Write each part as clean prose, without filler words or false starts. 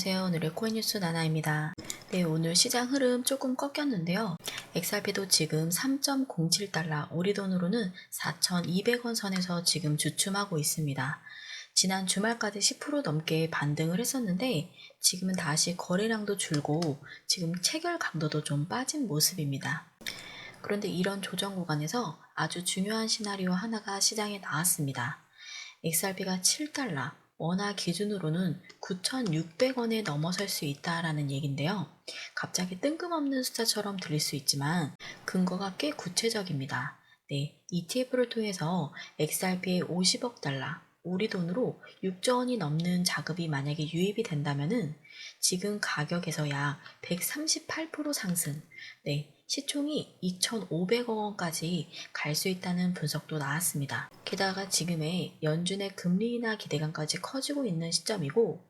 안녕하세요. 오늘의 코인뉴스 나나입니다. 네, 오늘 시장 흐름 조금 꺾였는데요. XRP도 지금 3.07달러, 우리 돈으로는 4,200원 선에서 지금 주춤하고 있습니다. 지난 주말까지 10% 넘게 반등을 했었는데 지금은 다시 거래량도 줄고 지금 체결 강도도 좀 빠진 모습입니다. 그런데 이런 조정 구간에서 아주 중요한 시나리오 하나가 시장에 나왔습니다. XRP가 7달러, 원화 기준으로는 9,600원에 넘어설 수 있다라는 얘긴데요. 갑자기 뜬금없는 숫자처럼 들릴 수 있지만 근거가 꽤 구체적입니다. 네, ETF를 통해서 XRP의 50억 달러, 우리 돈으로 6조 원이 넘는 자금이 만약에 유입이 된다면은 지금 가격에서 약 138% 상승, 네, 시총이 2,500억 원까지 갈 수 있다는 분석도 나왔습니다. 게다가 지금의 연준의 금리 인하 기대감까지 커지고 있는 시점이고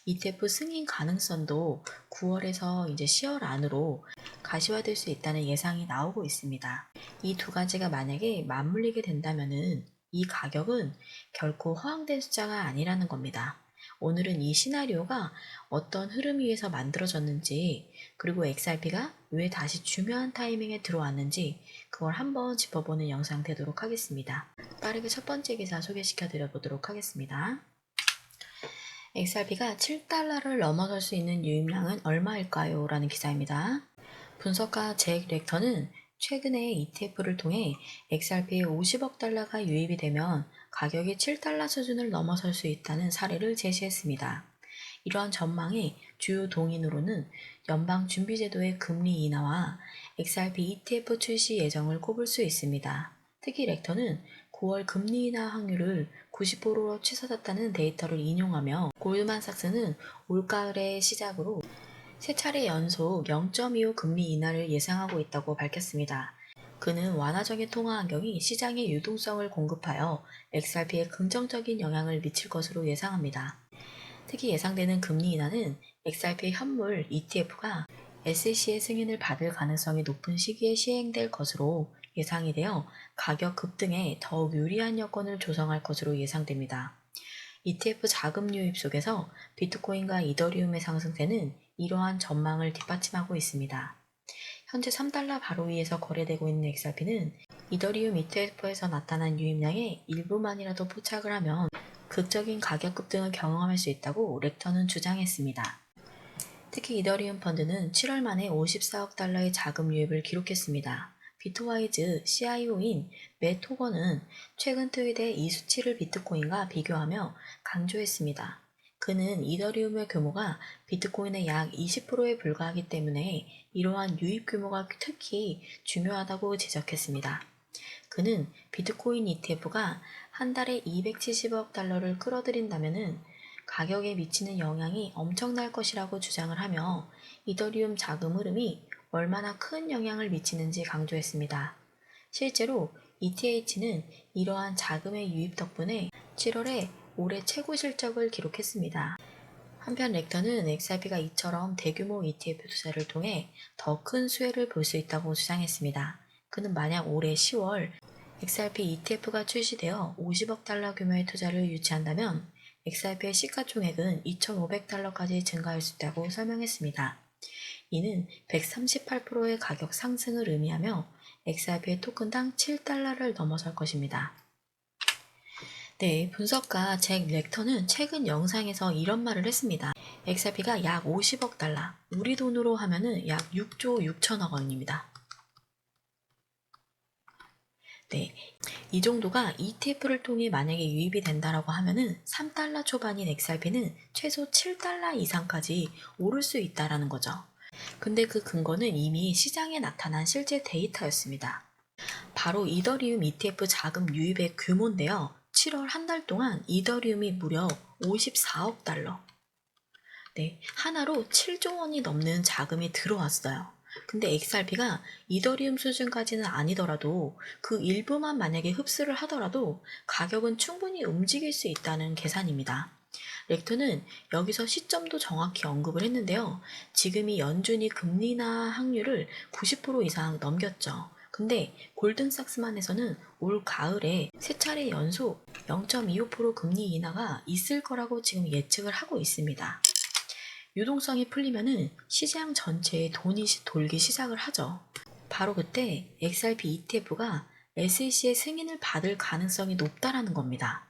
ETF 승인 가능성도 9월에서 이제 10월 안으로 가시화될 수 있다는 예상이 나오고 있습니다. 이 두 가지가 만약에 맞물리게 된다면은 이 가격은 결코 허황된 숫자가 아니라는 겁니다. 오늘은 이 시나리오가 어떤 흐름 위에서 만들어졌는지, 그리고 XRP가 왜 다시 중요한 타이밍에 들어왔는지 그걸 한번 짚어보는 영상 되도록 하겠습니다. 빠르게 첫 번째 기사 소개시켜 드려보도록 하겠습니다. XRP가 7달러를 넘어설 수 있는 유입량은 얼마일까요? 라는 기사입니다. 분석가 잭 렉터는 최근에 ETF를 통해 XRP에 50억 달러가 유입이 되면 가격이 7달러 수준을 넘어설 수 있다는 사례를 제시했습니다. 이러한 전망의 주요 동인으로는 연방준비제도의 금리 인하와 XRP ETF 출시 예정을 꼽을 수 있습니다. 특히 렉터는 9월 금리 인하 확률을 90%로 치솟았다는 데이터를 인용하며 골드만삭스는 올가을의 시작으로 세 차례 연속 0.25 금리 인하를 예상하고 있다고 밝혔습니다. 그는 완화적인 통화 환경이 시장의 유동성을 공급하여 XRP에 긍정적인 영향을 미칠 것으로 예상합니다. 특히 예상되는 금리 인하는 XRP 현물 ETF가 SEC의 승인을 받을 가능성이 높은 시기에 시행될 것으로 예상이 되어 가격 급등에 더욱 유리한 여건을 조성할 것으로 예상됩니다. ETF 자금 유입 속에서 비트코인과 이더리움의 상승세는 이러한 전망을 뒷받침하고 있습니다. 현재 3달러 바로 위에서 거래되고 있는 XRP는 이더리움 ETF에서 나타난 유입량의 일부만이라도 포착을 하면 극적인 가격 급등을 경험할 수 있다고 렉터는 주장했습니다. 특히 이더리움 펀드는 7월 만에 54억 달러의 자금 유입을 기록했습니다. 비트와이즈 CIO인 맷 호거는 최근 트윗에 이 수치를 비트코인과 비교하며 강조했습니다. 그는 이더리움의 규모가 비트코인의 약 20%에 불과하기 때문에 이러한 유입 규모가 특히 중요하다고 지적했습니다. 그는 비트코인 ETF가 한 달에 270억 달러를 끌어들인다면은 가격에 미치는 영향이 엄청날 것이라고 주장을 하며 이더리움 자금 흐름이 얼마나 큰 영향을 미치는지 강조했습니다. 실제로 ETH는 이러한 자금의 유입 덕분에 7월에 올해 최고 실적을 기록했습니다. 한편 렉터는 XRP가 이처럼 대규모 ETF 투자를 통해 더 큰 수혜를 볼 수 있다고 주장했습니다. 그는 만약 올해 10월 XRP ETF가 출시되어 50억 달러 규모의 투자를 유치한다면 XRP의 시가총액은 2,500달러까지 증가할 수 있다고 설명했습니다. 이는 138%의 가격 상승을 의미하며 XRP의 토큰당 7달러를 넘어설 것입니다. 네, 분석가 잭 렉터는 최근 영상에서 이런 말을 했습니다. XRP가 약 50억 달러, 우리 돈으로 하면은 약 6조 6천억 원입니다. 네, 이 정도가 ETF를 통해 만약에 유입이 된다라고 하면은 3달러 초반인 XRP는 최소 7달러 이상까지 오를 수 있다라는 거죠. 근데 그 근거는 이미 시장에 나타난 실제 데이터였습니다. 바로 이더리움 ETF 자금 유입의 규모인데요. 7월 한 달 동안 이더리움이 무려 54억 달러. 네, 하나로 7조 원이 넘는 자금이 들어왔어요. 근데 XRP가 이더리움 수준까지는 아니더라도 그 일부만 만약에 흡수를 하더라도 가격은 충분히 움직일 수 있다는 계산입니다. 렉터는 여기서 시점도 정확히 언급을 했는데요. 지금이 연준이 금리 인하 확률을 90% 이상 넘겼죠. 근데 골든삭스만에서는 올 가을에 세 차례 연속 0.25% 금리 인하가 있을 거라고 지금 예측을 하고 있습니다. 유동성이 풀리면은 시장 전체에 돈이 돌기 시작을 하죠. 바로 그때 XRP ETF가 SEC의 승인을 받을 가능성이 높다라는 겁니다.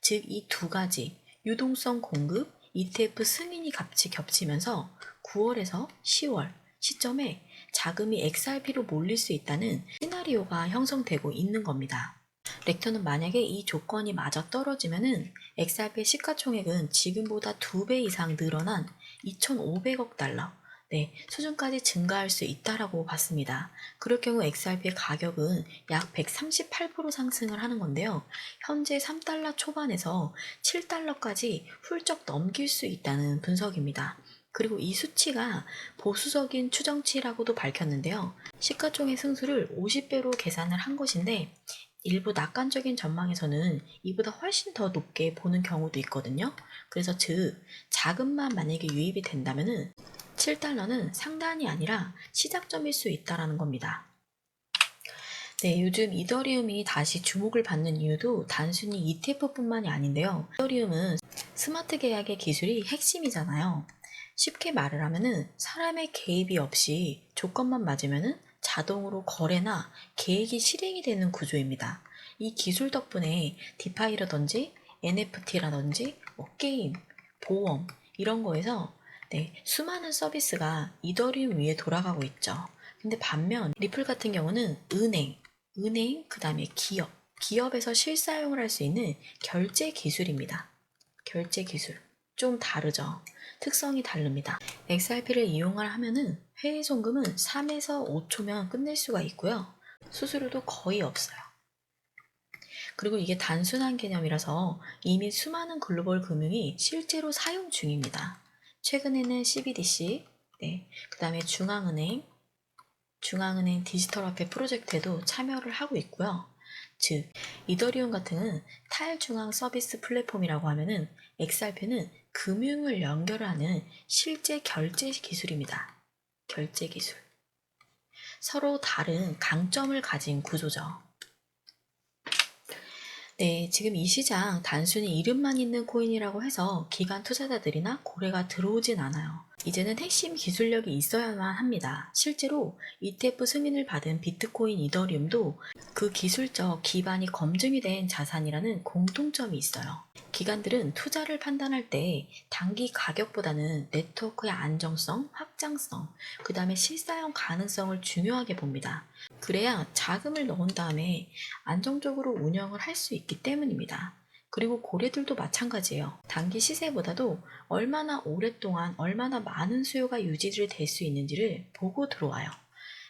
즉, 이 두 가지, 유동성 공급, ETF 승인이 같이 겹치면서 9월에서 10월 시점에 자금이 XRP로 몰릴 수 있다는 시나리오가 형성되고 있는 겁니다. 렉터는 만약에 이 조건이 맞아 떨어지면은 XRP의 시가총액은 지금보다 2배 이상 늘어난 2,500억 달러, 수준까지 증가할 수 있다라고 봤습니다. 그럴 경우 XRP의 가격은 약 138% 상승을 하는 건데요. 현재 3달러 초반에서 7달러까지 훌쩍 넘길 수 있다는 분석입니다. 그리고 이 수치가 보수적인 추정치라고도 밝혔는데요. 시가총액 승수를 50배로 계산을 한 것인데 일부 낙관적인 전망에서는 이보다 훨씬 더 높게 보는 경우도 있거든요. 그래서 즉 자금만 만약에 유입이 된다면은 7달러는 상단이 아니라 시작점일 수 있다라는 겁니다. 요즘 이더리움이 다시 주목을 받는 이유도 단순히 ETF뿐만이 아닌데요. 이더리움은 스마트 계약의 기술이 핵심이잖아요. 쉽게 말을 하면은 사람의 개입이 없이 조건만 맞으면은 자동으로 거래나 계획이 실행이 되는 구조입니다. 이 기술 덕분에 디파이라든지 NFT라든지 게임, 보험 이런 거에서 수많은 서비스가 이더리움 위에 돌아가고 있죠. 근데 반면 리플 같은 경우는 은행, 그 다음에 기업에서 실사용을 할 수 있는 결제 기술입니다. 결제 기술. 좀 다르죠. 특성이 다릅니다. XRP를 이용을 하면은 회의 송금은 3에서 5초면 끝낼 수가 있고요. 수수료도 거의 없어요. 그리고 이게 단순한 개념이라서 이미 수많은 글로벌 금융이 실제로 사용 중입니다. 최근에는 CBDC, 그 다음에 중앙은행 디지털 화폐 프로젝트에도 참여를 하고 있고요. 즉, 이더리움 같은 탈중앙 서비스 플랫폼이라고 하면은 XRP는 금융을 연결하는 실제 결제 기술입니다. 결제 기술. 서로 다른 강점을 가진 구조죠. 지금 이 시장 단순히 이름만 있는 코인이라고 해서 기관 투자자들이나 고래가 들어오진 않아요. 이제는 핵심 기술력이 있어야만 합니다. 실제로 ETF 승인을 받은 비트코인 이더리움도 그 기술적 기반이 검증이 된 자산이라는 공통점이 있어요. 기관들은 투자를 판단할 때 단기 가격보다는 네트워크의 안정성, 확장성, 그 다음에 실사용 가능성을 중요하게 봅니다. 그래야 자금을 넣은 다음에 안정적으로 운영을 할 수 있기 때문입니다. 그리고 고래들도 마찬가지예요. 단기 시세보다도 얼마나 오랫동안 얼마나 많은 수요가 유지를 될 수 있는지를 보고 들어와요.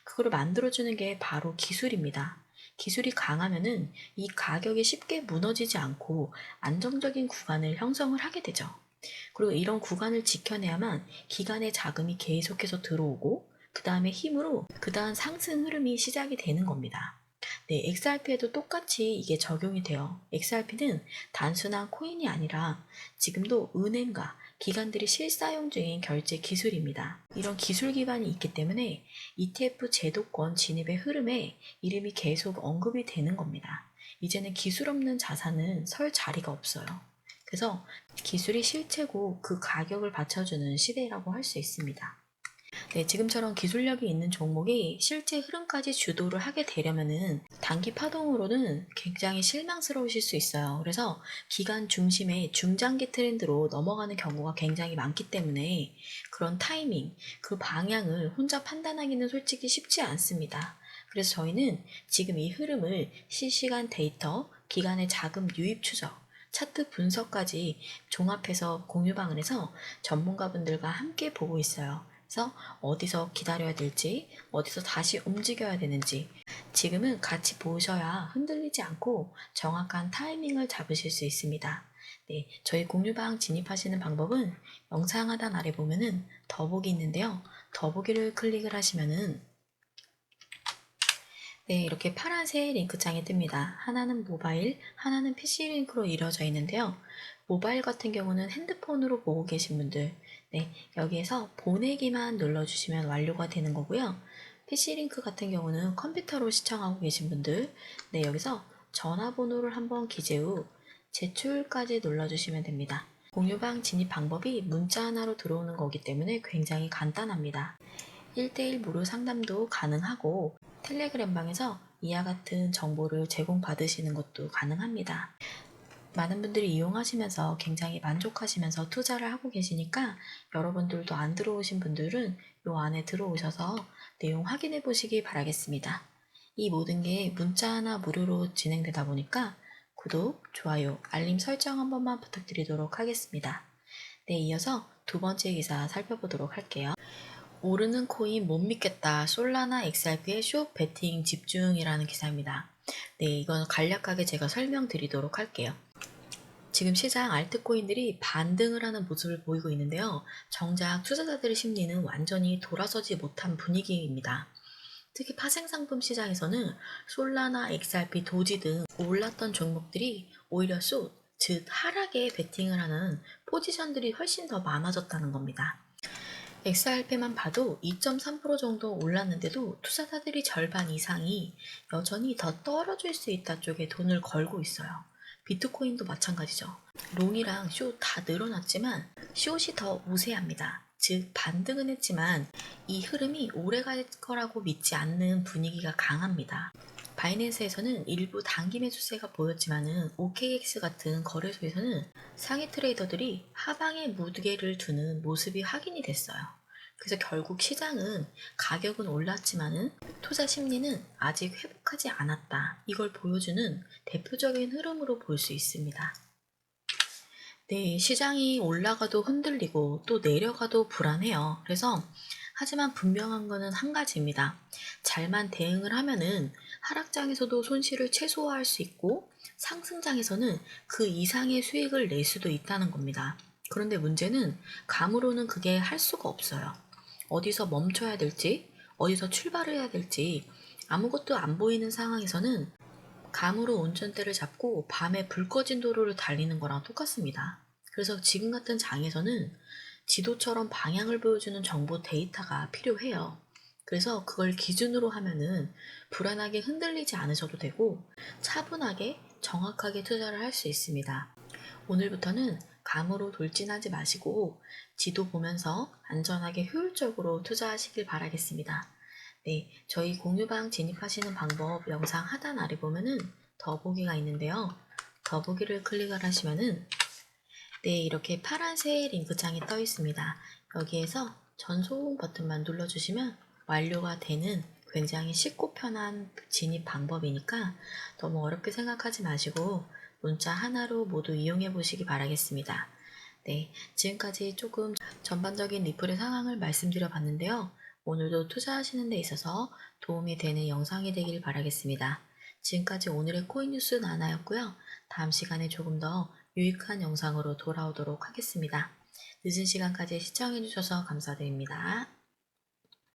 그거를 만들어주는 게 바로 기술입니다. 기술이 강하면은 이 가격이 쉽게 무너지지 않고 안정적인 구간을 형성을 하게 되죠. 그리고 이런 구간을 지켜내야만 기관의 자금이 계속해서 들어오고 그 다음에 힘으로 그 다음 상승 흐름이 시작이 되는 겁니다. XRP에도 똑같이 이게 적용이 돼요. XRP는 단순한 코인이 아니라 지금도 은행과 기관들이 실사용 중인 결제 기술입니다. 이런 기술 기반이 있기 때문에 ETF 제도권 진입의 흐름에 이름이 계속 언급이 되는 겁니다. 이제는 기술 없는 자산은 설 자리가 없어요. 그래서 기술이 실체고 그 가격을 받쳐주는 시대라고 할 수 있습니다. 지금처럼 기술력이 있는 종목이 실제 흐름까지 주도를 하게 되려면은 단기 파동으로는 굉장히 실망스러우실 수 있어요. 그래서 기간 중심의 중장기 트렌드로 넘어가는 경우가 굉장히 많기 때문에 그런 타이밍, 그 방향을 혼자 판단하기는 솔직히 쉽지 않습니다. 그래서 저희는 지금 이 흐름을 실시간 데이터, 기관의 자금 유입 추적, 차트 분석까지 종합해서 공유방을 해서 전문가분들과 함께 보고 있어요. 그래서 어디서 기다려야 될지, 어디서 다시 움직여야 되는지 지금은 같이 보셔야 흔들리지 않고 정확한 타이밍을 잡으실 수 있습니다. 저희 공유방 진입하시는 방법은 영상 하단 아래 보면은 더보기 있는데요. 더보기를 클릭을 하시면은 이렇게 파란색 링크창이 뜹니다. 하나는 모바일, 하나는 PC 링크로 이루어져 있는데요. 모바일 같은 경우는 핸드폰으로 보고 계신 분들, 여기에서 보내기만 눌러주시면 완료가 되는 거고요. PC 링크 같은 경우는 컴퓨터로 시청하고 계신 분들, 여기서 전화번호를 한번 기재 후 제출까지 눌러주시면 됩니다. 공유방 진입 방법이 문자 하나로 들어오는 거기 때문에 굉장히 간단합니다. 1대1 무료 상담도 가능하고 텔레그램방에서 이와 같은 정보를 제공받으시는 것도 가능합니다. 많은 분들이 이용하시면서 굉장히 만족하시면서 투자를 하고 계시니까 여러분들도 안 들어오신 분들은 이 안에 들어오셔서 내용 확인해 보시기 바라겠습니다. 이 모든 게 문자 하나 무료로 진행되다 보니까 구독, 좋아요, 알림 설정 한 번만 부탁드리도록 하겠습니다. 네, 이어서 두 번째 기사 살펴보도록 할게요. 오르는 코인 못 믿겠다. 솔라나 XRP의 숏 베팅 집중이라는 기사입니다. 네, 이건 간략하게 제가 설명드리도록 할게요. 지금 시장 알트코인들이 반등을 하는 모습을 보이고 있는데요. 정작 투자자들의 심리는 완전히 돌아서지 못한 분위기입니다. 특히 파생상품 시장에서는 솔라나, XRP, 도지 등 올랐던 종목들이 오히려 숏, 즉 하락에 베팅을 하는 포지션들이 훨씬 더 많아졌다는 겁니다. XRP만 봐도 2.3% 정도 올랐는데도 투자자들이 절반 이상이 여전히 더 떨어질 수 있다 쪽에 돈을 걸고 있어요. 비트코인도 마찬가지죠. 롱이랑 숏 다 늘어났지만 숏이 더 우세합니다. 즉 반등은 했지만 이 흐름이 오래 갈 거라고 믿지 않는 분위기가 강합니다. 바이낸스에서는 일부 단기 매수세가 보였지만은 OKX 같은 거래소에서는 상위 트레이더들이 하방에 무게를 두는 모습이 확인이 됐어요. 그래서 결국 시장은 가격은 올랐지만은 투자 심리는 아직 회복하지 않았다. 이걸 보여주는 대표적인 흐름으로 볼 수 있습니다. 네, 시장이 올라가도 흔들리고 또 내려가도 불안해요. 그래서 하지만 분명한 거는 한 가지입니다. 잘만 대응을 하면은 하락장에서도 손실을 최소화할 수 있고 상승장에서는 그 이상의 수익을 낼 수도 있다는 겁니다. 그런데 문제는 감으로는 그게 할 수가 없어요. 어디서 멈춰야 될지, 어디서 출발을 해야 될지 아무것도 안 보이는 상황에서는 감으로 운전대를 잡고 밤에 불 꺼진 도로를 달리는 거랑 똑같습니다. 그래서 지금 같은 장에서는 지도처럼 방향을 보여주는 정보 데이터가 필요해요. 그래서 그걸 기준으로 하면은 불안하게 흔들리지 않으셔도 되고 차분하게 정확하게 투자를 할 수 있습니다. 오늘부터는 감으로 돌진하지 마시고 지도 보면서 안전하게 효율적으로 투자하시길 바라겠습니다. 네, 저희 공유방 진입하시는 방법 영상 하단 아래 보면은 더보기가 있는데요. 더보기를 클릭을 하시면은 네, 이렇게 파란색 링크창이 떠 있습니다. 여기에서 전송 버튼만 눌러주시면 완료가 되는 굉장히 쉽고 편한 진입 방법이니까 너무 어렵게 생각하지 마시고 문자 하나로 모두 이용해 보시기 바라겠습니다. 네, 지금까지 조금 전반적인 리플의 상황을 말씀드려 봤는데요. 오늘도 투자하시는 데 있어서 도움이 되는 영상이 되길 바라겠습니다. 지금까지 오늘의 코인 뉴스 나나였고요. 다음 시간에 조금 더 유익한 영상으로 돌아오도록 하겠습니다. 늦은 시간까지 시청해주셔서 감사드립니다.